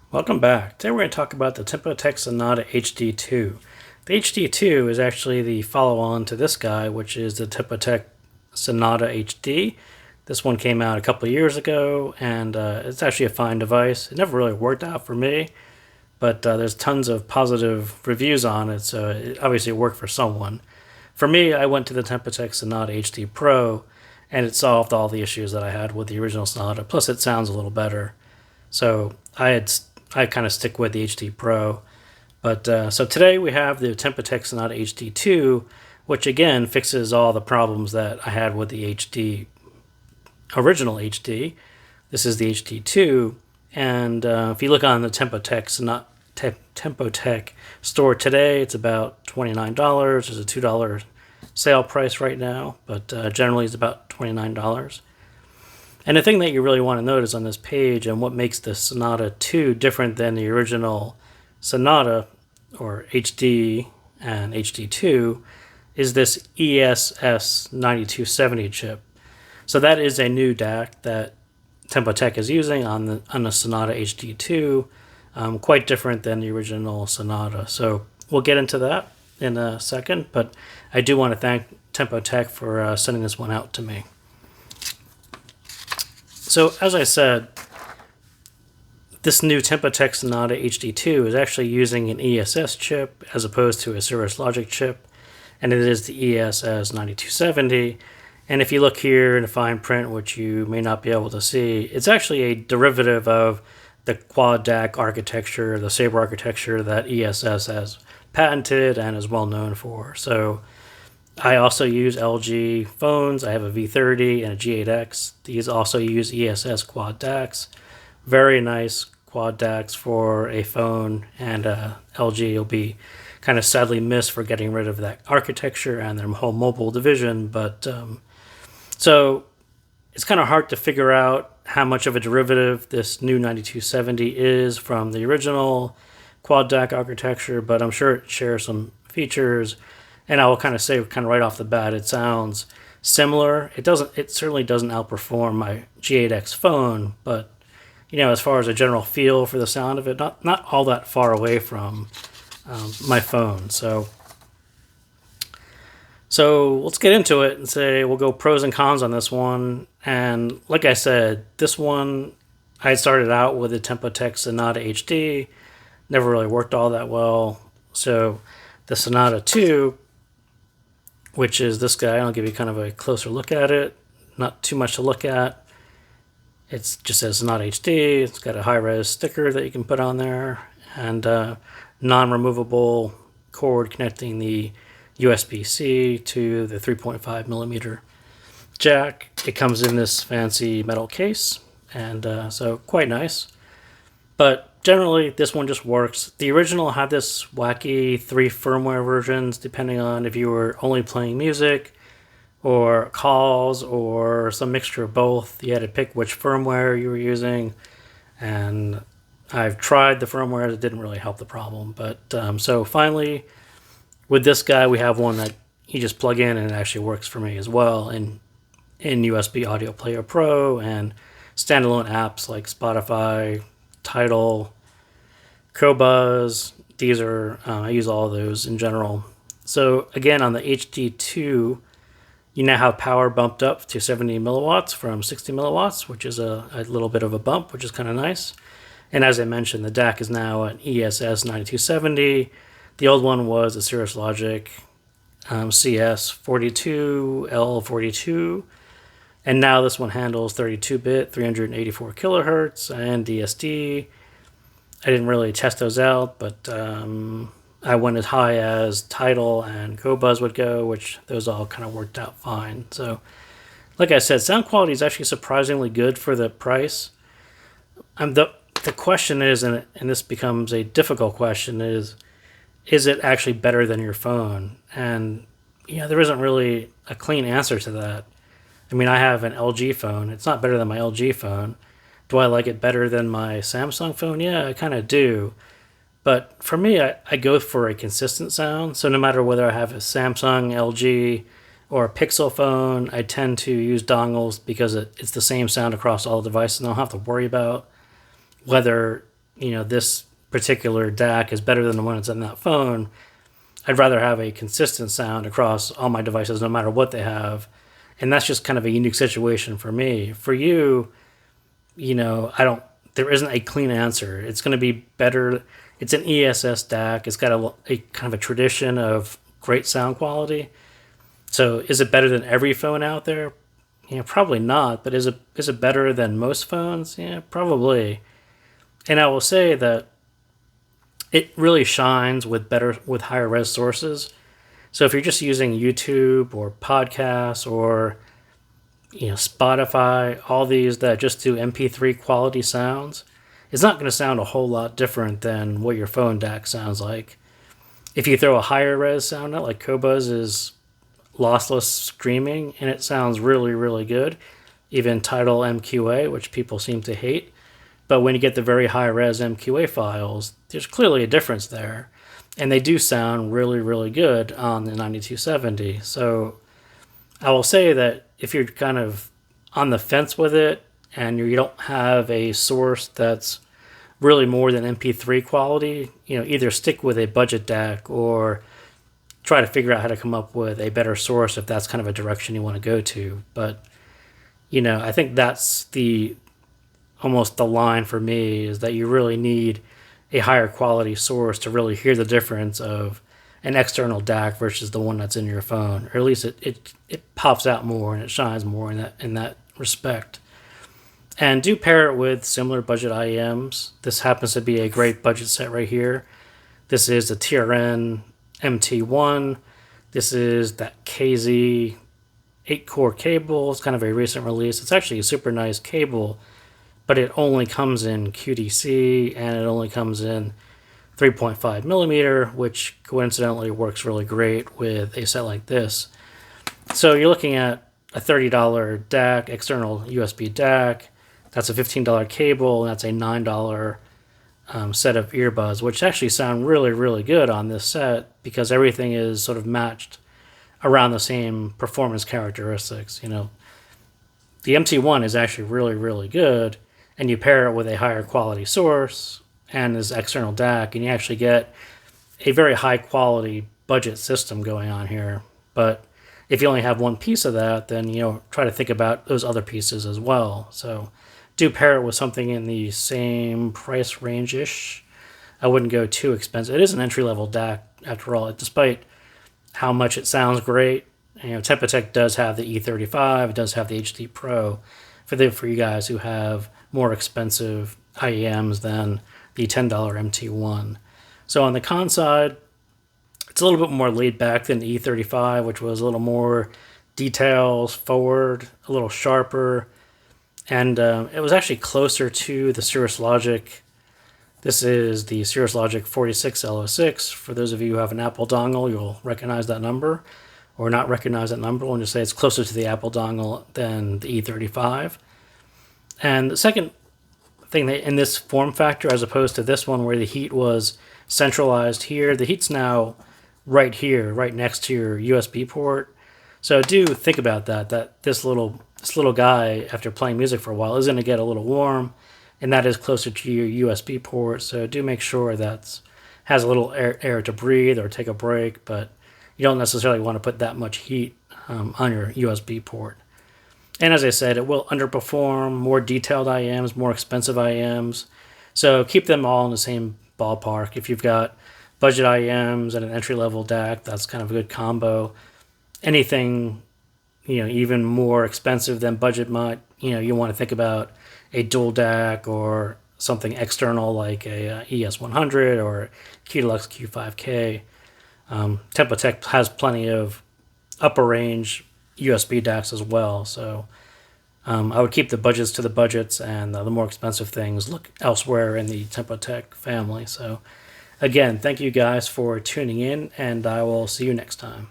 Welcome back. Today we're going to talk about the TempoTec Sonata HD II. The HD II is actually the follow-on to this guy, which is the TempoTec Sonata HD. This one came out a couple of years ago, and it's actually a fine device. It never really worked out for me, but there's tons of positive reviews on it, so it obviously worked for someone. For me, I went to the TempoTec Sonata HD Pro, and it solved all the issues that I had with the original Sonata, plus it sounds a little better. So I kind of stick with the HD Pro. But so today we have the TempoTec Sonata HD II, which again fixes all the problems that I had with the original HD. This is the HD2, and if you look on the TempoTec store today, it's about $29. There's a $2 sale price right now, but generally it's about $29. And the thing that you really want to notice on this page and what makes the Sonata 2 different than the original Sonata, or HD and HD2, is this ESS9270 chip. So that is a new DAC that TempoTec is using on the Sonata HD2, quite different than the original Sonata. So we'll get into that in a second, but I do want to thank TempoTec for sending this one out to me. So as I said, this new TempoTec Sonata HD2 is actually using an ESS chip as opposed to a Cirrus Logic chip, and it is the ESS9270. And if you look here in the fine print, which you may not be able to see, it's actually a derivative of the quad DAC architecture, the Sabre architecture that ESS has patented and is well known for. So I also use LG phones. I have a V30 and a G8X. These also use ESS quad DACs. Very nice quad DACs for a phone, and LG will be kind of sadly missed for getting rid of that architecture and their whole mobile division. But so it's kind of hard to figure out how much of a derivative this new 9270 is from the original quad DAC architecture, but I'm sure it shares some features. And I will kind of say, kind of right off the bat, it sounds similar. It certainly doesn't outperform my G8X phone, but as far as a general feel for the sound of it, not all that far away from my phone. So let's get into it and say we'll go pros and cons on this one. And like I said, this one I started out with the TempoTec Sonata HD, never really worked all that well. So the Sonata 2, which is this guy, I'll give you kind of a closer look at it. Not too much to look at. It just says Sonata HD. It's got a high-res sticker that you can put on there, and non-removable cord connecting the USB-C to the 3.5 millimeter jack. It comes in this fancy metal case, and so quite nice. But generally, this one just works. The original had this wacky 3 firmware versions, depending on if you were only playing music or calls or some mixture of both. You had to pick which firmware you were using. And I've tried the firmware. It didn't really help the problem. But so finally, with this guy, we have one that you just plug in and it actually works for me as well in USB Audio Player Pro and standalone apps like Spotify, Tidal, Qobuz. These are I use all of those in general. So again, on the HD2, you now have power bumped up to 70 milliwatts from 60 milliwatts, which is a little bit of a bump, which is kind of nice. And as I mentioned, the DAC is now an ESS9270. The old one was a Cirrus Logic CS42L42, and now this one handles 32-bit, 384 kilohertz, and DSD. I didn't really test those out, but I went as high as Tidal and Qobuz would go, which those all kind of worked out fine. So, like I said, sound quality is actually surprisingly good for the price. The question is, and this becomes a difficult question, is it actually better than your phone? And there isn't really a clean answer to that. I mean, I have an LG phone. It's not better than my LG phone. Do I like it better than my Samsung phone? Yeah, I kind of do. But for me, I go for a consistent sound. So no matter whether I have a Samsung, LG, or a Pixel phone, I tend to use dongles because it's the same sound across all devices, and I don't have to worry about whether this particular DAC is better than the one that's in that phone. I'd rather have a consistent sound across all my devices, no matter what they have. And that's just kind of a unique situation for me. For you, there isn't a clean answer. It's going to be better. It's an ESS DAC. It's got a kind of a tradition of great sound quality. So is it better than every phone out there? Probably not. But is it better than most phones? Yeah, probably. And I will say that it really shines with higher res sources. So if you're just using YouTube or podcasts or Spotify, all these that just do MP3 quality sounds, it's not going to sound a whole lot different than what your phone DAC sounds like. If you throw a higher res sound out, like Qobuz's lossless screaming, and it sounds really, really good, even Tidal MQA, which people seem to hate. But when you get the very high res MQA files, there's clearly a difference there. And they do sound really, really good on the 9270. So I will say that if you're kind of on the fence with it and you don't have a source that's really more than MP3 quality, either stick with a budget DAC or try to figure out how to come up with a better source if that's kind of a direction you want to go to. But, I think that's almost the line for me, is that you really need a higher quality source to really hear the difference of an external DAC versus the one that's in your phone, or at least it pops out more and it shines more in that respect. And do pair it with similar budget IEMs. This happens to be a great budget set right here. This is the TRN MT1. This is that KZ 8-core cable. It's kind of a recent release. It's actually a super nice cable, but it only comes in QDC and it only comes in 3.5 millimeter, which coincidentally works really great with a set like this. So you're looking at a $30 DAC, external USB DAC. That's a $15 cable, and that's a $9 set of earbuds, which actually sound really, really good on this set because everything is sort of matched around the same performance characteristics. The MT1 is actually really, really good, and you pair it with a higher quality source and this external DAC, and you actually get a very high quality budget system going on here. But if you only have one piece of that, then try to think about those other pieces as well. So do pair it with something in the same price range-ish. I wouldn't go too expensive. It is an entry-level DAC after all. Despite how much it sounds great, TempoTec does have the E35, it does have the HD Pro for you guys who have more expensive IEMs than the $10 MT1. So on the con side, it's a little bit more laid back than the E35, which was a little more details forward, a little sharper, and it was actually closer to the Cirrus Logic. This is the Cirrus Logic 46L06. For those of you who have an Apple dongle, you'll recognize that number, or not recognize that number, and just say it's closer to the Apple dongle than the E35. And the second thing that in this form factor, as opposed to this one where the heat was centralized here, the heat's now right here, right next to your USB port. So do think about that this little guy, after playing music for a while, is going to get a little warm, and that is closer to your USB port. So do make sure that has a little air to breathe or take a break, but you don't necessarily want to put that much heat on your USB port. And as I said, it will underperform more detailed IEMs, more expensive IEMs. So keep them all in the same ballpark. If you've got budget IEMs and an entry-level DAC, that's kind of a good combo. Anything, even more expensive than budget might, you want to think about a dual DAC or something external like a ES100 or Q-Deluxe Q5K. TempoTec has plenty of upper range USB DACs as well, so I would keep the budgets to the budgets, and the more expensive things look elsewhere in the TempoTec family. So again, thank you guys for tuning in, and I will see you next time.